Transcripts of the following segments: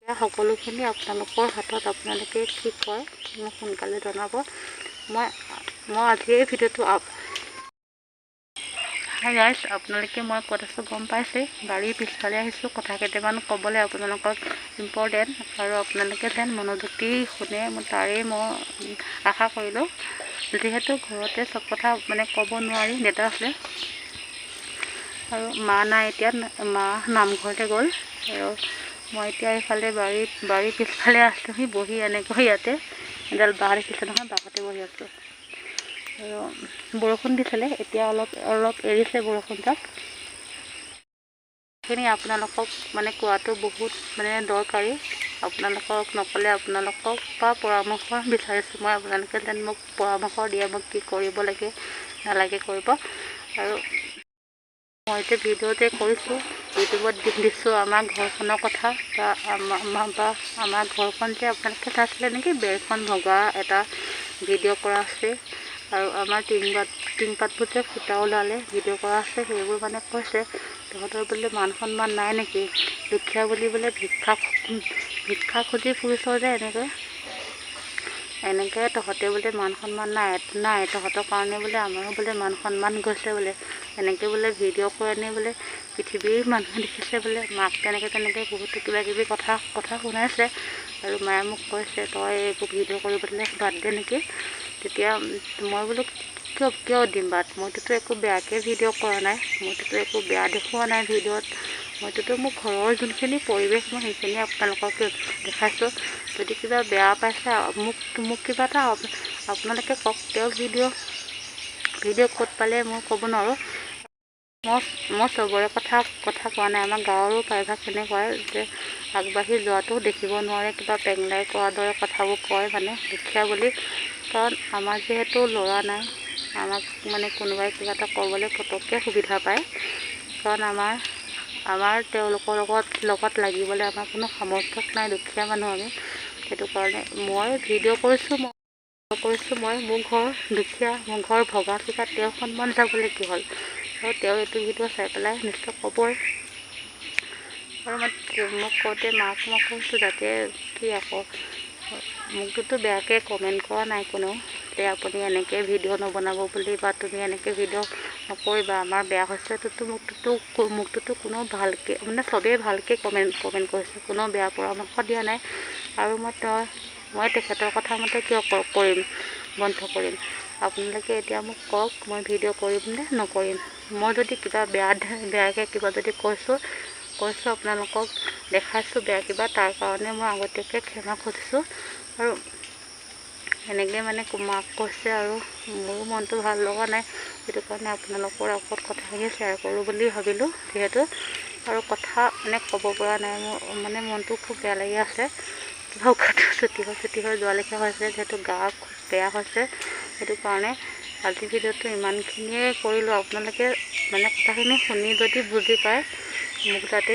সকলোখিনি আপোনালোকৰ হাতত, আপোনালোকে কি কয় মোক সোনকালে জনাব। মই আজি এই ভিডিঅ'টো হাই গাইজ, আপোনালোকে মই ক'ত আছোঁ গম পাইছে। বাৰীৰ পিছফালে আহিছোঁ কথা কেইটামান ক'বলৈ আপোনালোকক ইম্পৰ্টেণ্ট, আৰু আপোনালোকে যেন মনোযোগ দি শুনে তাৰেই মই আশা কৰিলোঁ। যিহেতু ঘৰতে চব কথা ক'ব নোৱাৰি, দেউতা আছে আৰু মা নাই, এতিয়া মা নামঘৰতে গ'ল, আৰু মই এতিয়া এইফালে বাৰীৰ পিছফালে আছোঁহি বহি, এনেকৈ ইয়াতে এডাল বাঁহ দেখিছে নহয়, বাঁহতে বহি আছোঁ। আৰু বৰষুণ দিছিলে, এতিয়া অলপ এৰিছে বৰষুণজাক। সেইখিনি আপোনালোকক কোৱাটো বহুত দৰকাৰী। আপোনালোকক নক'লে আপোনালোকৰ পৰা পৰামৰ্শ বিচাৰিছোঁ মই। আপোনালোকে যেন মোক পৰামৰ্শ দিয়ে, মোক কি কৰিব লাগে নালাগে কৰিব। আৰু মই এতিয়া ভিডিঅ'তে কৰিছোঁ, ইউটিউবত দিছোঁ আমাৰ ঘৰখনৰ কথা, বা আমাৰ ঘৰখন যে আপোনালোকে চাইছিলে নেকি, বেৰখন ভগা এটা ভিডিঅ' কৰা আছে। আৰু আমাৰ টিংপাতবোৰ যে ফুটা ওলালে ভিডিঅ' কৰা আছে। সেইবোৰ কৈছে তহঁতৰ বোলে মান সন্মান নাই নেকি, দুখীয়া বুলি বোলে ভিক্ষা খুজি ফুৰিছ যে, এনেকৈ তহঁতে বোলে মান সন্মান নাই তহঁতৰ কাৰণে বোলে আমাৰো বোলে মান সন্মান গৈছে বোলে, এনেকৈ বোলে ভিডিঅ' কৰি বোলে পৃথিৱীৰ মানুহে দেখিছে বোলে। মাক তেনেকৈ বহুতো কিবাকিবি কথা শুনাইছে। আৰু মায়ে মোক কৈছে তই এইবোৰ ভিডিঅ' কৰিবলৈ বাদ দে নেকি। তেতিয়া মই বোলো কিয় দিম বাদ, মইতোতো একো বেয়াকৈ ভিডিঅ' কৰা নাই, মইতোতো একো বেয়া দেখুওৱা নাই ভিডিঅ'ত। মইতোতো মোৰ ঘৰৰ যোনখিনি পৰিৱেশ মই সেইখিনি আপোনালোকক দেখাইছোঁ। যদি কিবা বেয়া পাইছে মোক কিবা এটা আপোনালোকে কওক। তেওঁ ভিডিঅ' ক'ত পালে মই ক'ব নোৱাৰোঁ। মই চবৰে কথা কোৱা নাই। আমাৰ গাঁৱৰো প্ৰায়ভাগ তেনেকুৱাই যে আগবাঢ়ি যোৱাটো দেখিব নোৱাৰে, কিবা পেংলাই কৰাৰ দৰে কথাবোৰ কয় দুখীয়া বুলি। কাৰণ আমাৰ যিহেতু ল'ৰা নাই, আমাক কোনোবাই কিবা এটা ক'বলৈ পটককৈ সুবিধা পায়। কাৰণ আমাৰ তেওঁলোকৰ লগত লাগিবলৈ আমাৰ কোনো সামৰ্থ্য নাই, দুখীয়া মানুহ আমি। সেইটো কাৰণে মই ভিডিঅ' কৰিছোঁ, মই মোৰ ঘৰ দুখীয়া, মোৰ ঘৰ ভগা চিগা, তেওঁ সন্মান যাবলৈ কি হ'ল। আৰু তেওঁ এইটো ভিডিঅ' চাই পেলাই নিশ্চয় ক'বই। আৰু মোক কওঁতে মাক মই কৈছোঁ যাতে কি আকৌ মোকতো বেয়াকৈ কমেণ্ট কৰা নাই কোনেও যে আপুনি এনেকৈ ভিডিঅ' নবনাব বুলি, বা তুমি এনেকৈ ভিডিঅ' নকৰিবা আমাৰ বেয়া হৈছে। মোকটোতো কোনো ভালকৈ চবেই ভালকৈ কমেণ্ট কৰিছে, কোনো বেয়া পৰামৰ্শ দিয়া নাই। আৰু মই তেখেতৰ কথা মতে কিয় বন্ধ কৰিম। আপোনালোকে এতিয়া মোক কওক, মই ভিডিঅ' কৰিম নে নকৰিম। মই যদি কিবা বেয়াকৈ কিবা যদি কৈছোঁ আপোনালোকক দেখাইছোঁ বেয়া কিবা, তাৰ কাৰণে মই আগতীয়াকৈ ক্ষমা খুজিছোঁ। আৰু এনেকৈ মাক কৈছে, আৰু মোৰো মনটো ভাল লগা নাই। সেইটো কাৰণে আপোনালোকৰ আগত কথাখিনি শ্বেয়াৰ কৰোঁ বুলি ভাবিলোঁ যিহেতু। আৰু কথা ক'ব পৰা নাই, মোৰ মনটো খুব বেয়া লাগি আছে। কিবা উশাহটো ছুটি হৈ যোৱা লেখীয়া হৈছে, যিহেতু গা খুব বেয়া হৈছে। সেইটো কাৰণে আজি ভিডিঅ'টো ইমানখিনিয়ে কৰিলোঁ। আপোনালোকে কথাখিনি শুনি যদি বুজি পায় মোক যাতে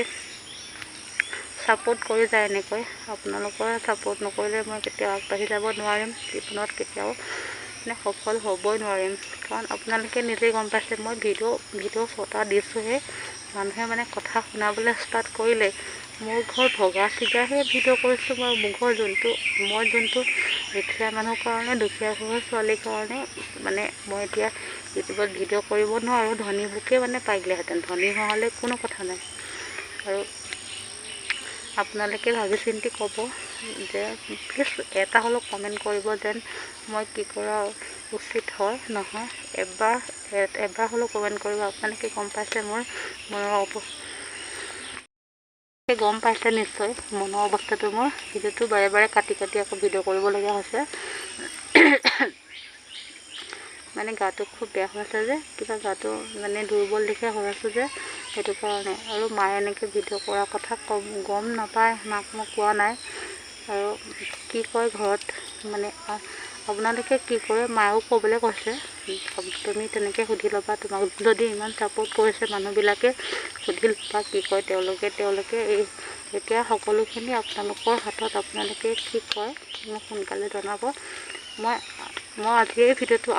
ছাপোৰ্ট কৰি যায়। এনেকৈ আপোনালোকৰ ছাপোৰ্ট নকৰিলে মই কেতিয়াও আগবাঢ়ি যাব নোৱাৰিম, জীৱনত কেতিয়াও সফল হ'বই নোৱাৰিম। কাৰণ আপোনালোকে নিজেই গম পাইছে, মই ভিডিঅ' ফটা দিছোঁহে, মানুহে কথা শুনাবলৈ ষ্টাৰ্ট কৰিলে। মোৰ ঘৰ ভগা চিগাহে ভিডিঅ' কৰিছোঁ মই। মোৰ ঘৰ মই যোনটো দুখীয়া মানুহৰ কাৰণে, দুখীয়া ঘৰৰ ছোৱালীৰ কাৰণে মই এতিয়া ইউটিউবত ভিডিঅ' কৰিব নোৱাৰোঁ। ধনীবোৰকে পাৰিলেহেঁতেন, ধনী হোৱালৈ কোনো কথা নাই। আৰু আপোনালোকে ভাবি চিন্তি ক'ব যে প্লিজ এটা হ'লেও কমেণ্ট কৰিব যেন মই কি কৰা উচিত হয় নহয়। এবাৰ হ'লেও কমেণ্ট কৰিব। আপোনালোকে গম পাইছে গম পাইছে নিশ্চয় মনৰ অৱস্থাটো মোৰ। ভিডিঅ'টো বাৰে কাটি আকৌ ভিডিঅ' কৰিবলগীয়া হৈছে। গাটো খুব বেয়া হৈ আছে যে, কিবা গাটো দুৰ্বল লেখীয়া হৈ আছোঁ যে, সেইটো কাৰণে। আৰু মায়ে এনেকৈ ভিডিঅ' কৰাৰ কথা গম নাপায়, মাক মই কোৱা নাই। আৰু কি কয় ঘৰত আপোনালোকে কি কৰে মায়েও ক'বলৈ কৈছে, তুমি তেনেকৈ সুধি ল'বা। তোমাক যদি ইমান ছাপোৰ্ট কৰিছে মানুহবিলাকে, সুধি ল'বা কি কয় তেওঁলোকে এতিয়া সকলোখিনি আপোনালোকৰ হাতত। আপোনালোকে কি কয় মোক সোনকালে জনাব। মই আজি এই ভিডিঅ'টো